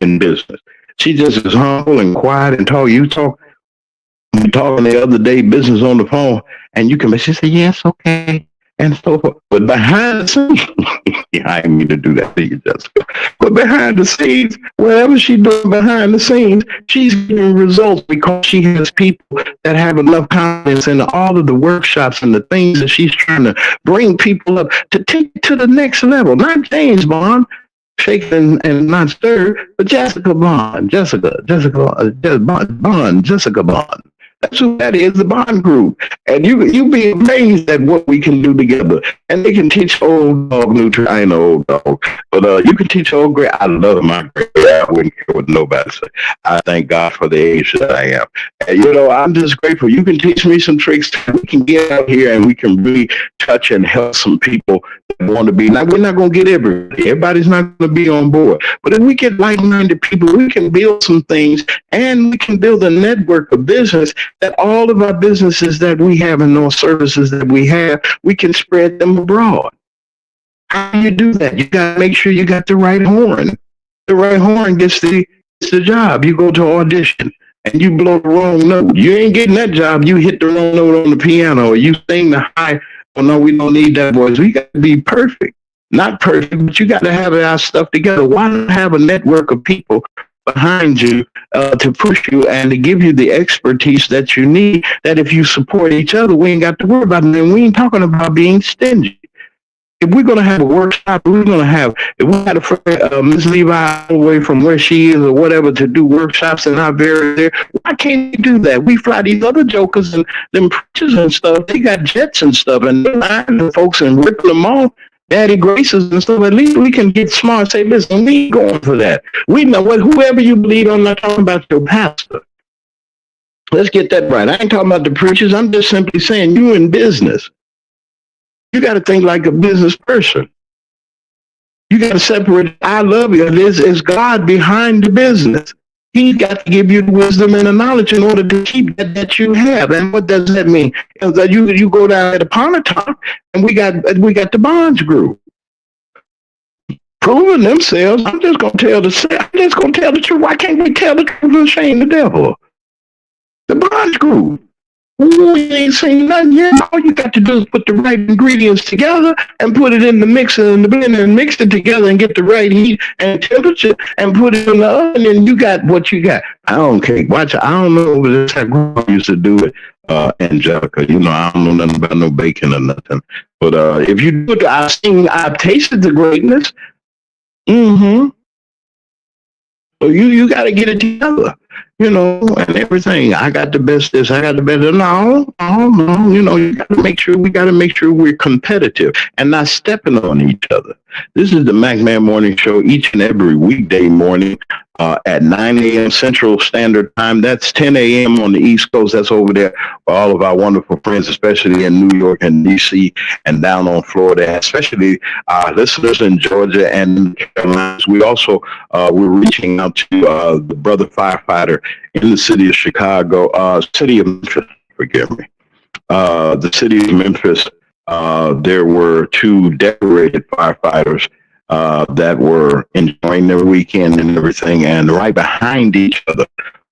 in business. She just is humble and quiet and talk. You talk. We talking the other day, business on the phone, and you can. She said, "Yes, okay," and so forth. But behind the scenes, I didn't mean to do that to you, Jessica. But behind the scenes, whatever she's doing behind the scenes, she's getting results because she has people that have enough confidence in all of the workshops and the things that she's trying to bring people up to take to the next level. Not James Bond, shaken and not stirred, but Jessica Bond. Jessica Bond. That's who that is, the Bond Group. And you be amazed at what we can do together. And they can teach old dog nutrition. I ain't no old dog. But you can teach old gray. I love my gray. I wouldn't care what nobody say. I thank God for the age that I am. And, I'm just grateful. You can teach me some tricks. We can get out here and we can really touch and help some people that want to be. Now, we're not going to get everybody. Everybody's not going to be on board. But if we get like-minded people, we can build some things, and we can build a network of business that all of our businesses that we have and those services that we have, we can spread them abroad. How do you do that? You got to make sure you got the right horn. The right horn gets the job. You go to audition and you blow the wrong note. You ain't getting that job. You hit the wrong note on the piano, or you sing the high. Oh, no, we don't need that voice. We got to be perfect. Not perfect, but you got to have our stuff together. Why not have a network of people behind you to push you and to give you the expertise that you need, that if you support each other, we ain't got to worry about it. And we ain't talking about being stingy. if we're going to have a workshop, if we had a friend, Ms. Levi, all the way from where she is or whatever to do workshops in our very there, why can't we do that? We fly these other jokers and them preachers and stuff. They got jets and stuff, and they're lying to folks and ripping them off. Daddy Graces and stuff. At least we can get smart and say, listen, we ain't going for that. We know what, whoever you believe, I'm not talking about your pastor. Let's get that right. I ain't talking about the preachers. I'm just simply saying you in business. You got to think like a business person. You got to separate. I love you. This is God behind the business. He's got to give you the wisdom and the knowledge in order to keep that you have. And what does that mean? That you go down at the Pontotoc, and we got the Bonds Group proving themselves. I'm just gonna tell the truth. Why can't we tell the truth and shame the devil? The Bonds Group. Ooh, you ain't seen nothing yet. All you got to do is put the right ingredients together and put it in the mixer and the blender and mix it together and get the right heat and temperature and put it in the oven, and you got what you got. I don't care. Watch. I don't know if this how Grandma used to do it, Angelica. You know, I don't know nothing about no bacon or nothing. But if you do it, I've tasted the greatness. Mm-hmm. So you got to get it together, you know, and everything. I got the best this, I got the best. No. You know, we got to make sure we're competitive and not stepping on each other. This is the MacMan Morning Show each and every weekday morning at 9 a.m. Central Standard Time. That's 10 a.m. on the East Coast. That's over there for all of our wonderful friends, especially in New York and D.C. and down on Florida, especially our listeners in Georgia and Carolinas. We also we're reaching out to the brother firefighter in the city of Chicago, city of Memphis. Forgive me, the city of Memphis. There were two decorated firefighters that were enjoying their weekend and everything, and right behind each other,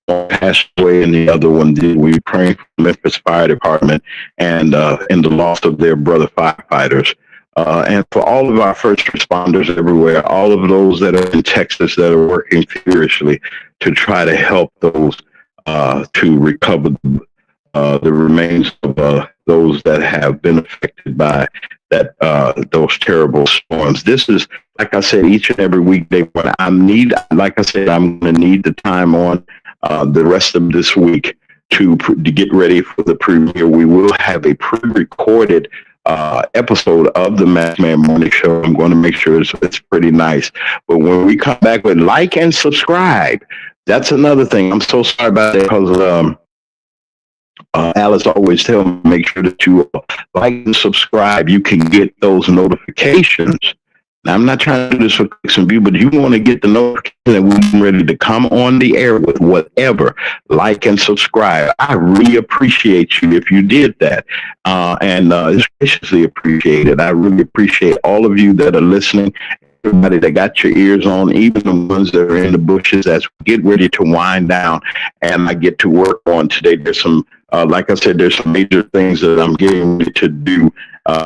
one passed away and the other one did. We praying for the Memphis Fire Department and in the loss of their brother firefighters. And for all of our first responders everywhere, all of those that are in Texas that are working furiously to try to help those to recover the remains of those that have been affected by that those terrible storms. This is, like I said, each and every weekday when I'm going to need the time on the rest of this week to get ready for the premiere. We will have a pre-recorded episode of the MacMan Morning Show. I'm going to make sure it's pretty nice. But when we come back with like and subscribe, that's another thing. I'm so sorry about that because Alice always tells me, make sure that you like and subscribe. You can get those notifications. Now, I'm not trying to do this for clicks and view, but you want to get the notification that we're ready to come on the air with whatever. Like and subscribe. I really appreciate you if you did that. And it's graciously appreciated. I really appreciate all of you that are listening. Everybody that got your ears on, even the ones that are in the bushes, as we get ready to wind down and I get to work on today. There's some, like I said, there's some major things that I'm getting ready to do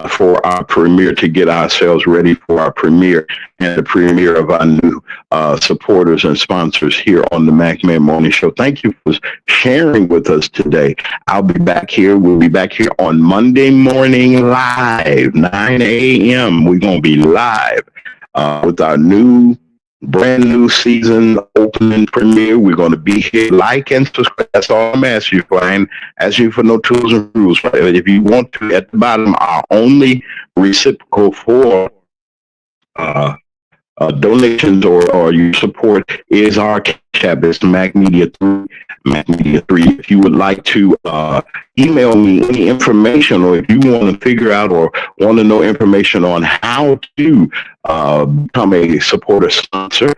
for our premiere, to get ourselves ready for our premiere and the premiere of our new supporters and sponsors here on the MacMan Morning Show. Thank you for sharing with us today. I'll be back here. We'll be back here on Monday morning live, 9 a.m. We're going to be live with our brand new season opening premiere. We're going to be here. Like and subscribe. That's all I'm asking you for. I ain't asking you for no tools and rules. But if you want to, at the bottom, our only reciprocal for donations or your support is our Cash App. It's MacMedia3. MacMedia3. If you would like to email me any information, or if you want to figure out or want to know information on how to become a supporter sponsor,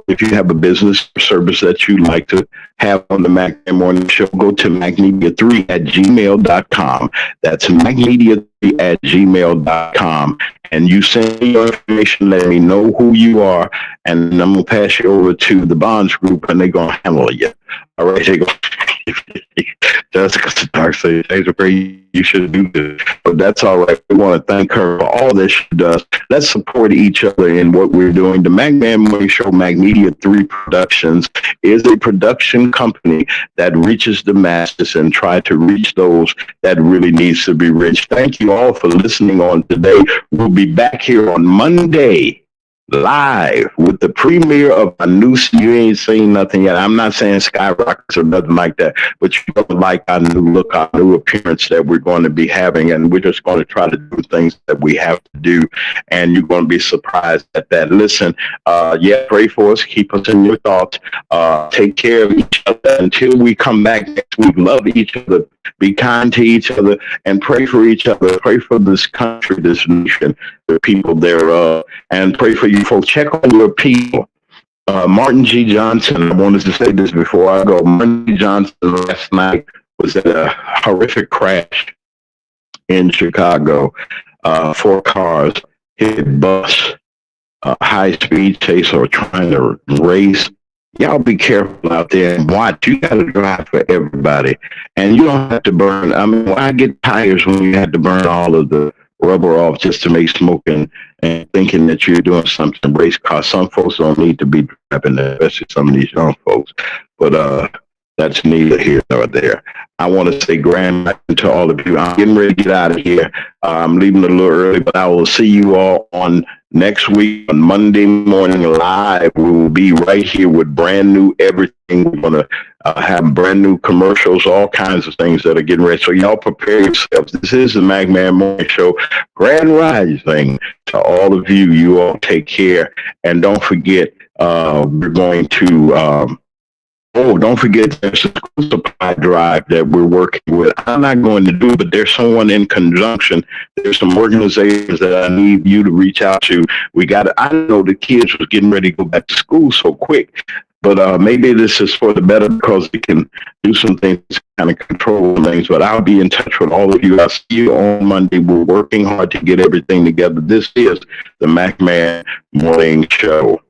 if you have a business or service that you'd like to have on the MacMan Morning Show, go to macmedia3@gmail.com. That's macmedia3@gmail.com. And you send me your information, let me know who you are, and I'm going to pass you over to the Bonds Group, and they're going to handle you. All right, here you go. Jessica Stark says, Taser Gray, you should do this. But that's all right. We want to thank her for all that she does. Let's support each other in what we're doing. The MacMan Morning Show, Mac Media 3 Productions, is a production company that reaches the masses and try to reach those that really needs to be reached. Thank you all for listening on today. We'll be back here on Monday, live with the premiere of a new. You ain't seen nothing yet. I'm not saying skyrockets or nothing like that, but you don't like our new look, our new appearance that we're going to be having, and we're just going to try to do things that we have to do, and you're going to be surprised at that. Listen, pray for us, keep us in your thoughts, take care of each other until we come back next week. Love each other, be kind to each other, and pray for each other. Pray for this country, this nation, the people thereof, and pray for you folks. Check on your people. Martin G. Johnson, I wanted to say this before I go. Martin G. Johnson last night was at a horrific crash in Chicago. 4 cars hit bus, high-speed chase, or trying to race. Y'all be careful out there and watch. You got to drive for everybody. And you don't have to burn. I mean, I get tires when you have to burn all of the rubber off just to make smoke and thinking that you're doing something race car. Some folks don't need to be driving there, especially some of these young folks. But that's neither here nor there. I want to say grand rising to all of you. I'm getting ready to get out of here. I'm leaving a little early, but I will see you all on next week on Monday morning live. We will be right here with brand new everything. We're going to have brand new commercials, all kinds of things that are getting ready. So y'all prepare yourselves. This is the MacMan Morning Show. Grand rising to all of you. You all take care. And don't forget, we're going to... don't forget there's a school supply drive that we're working with. I'm not going to do it, but there's someone in conjunction. There's some organizations that I need you to reach out to. I know the kids was getting ready to go back to school so quick, but maybe this is for the better because we can do some things, kind of control things. But I'll be in touch with all of you. I'll see you on Monday. We're working hard to get everything together. This is the MacMan Morning Show.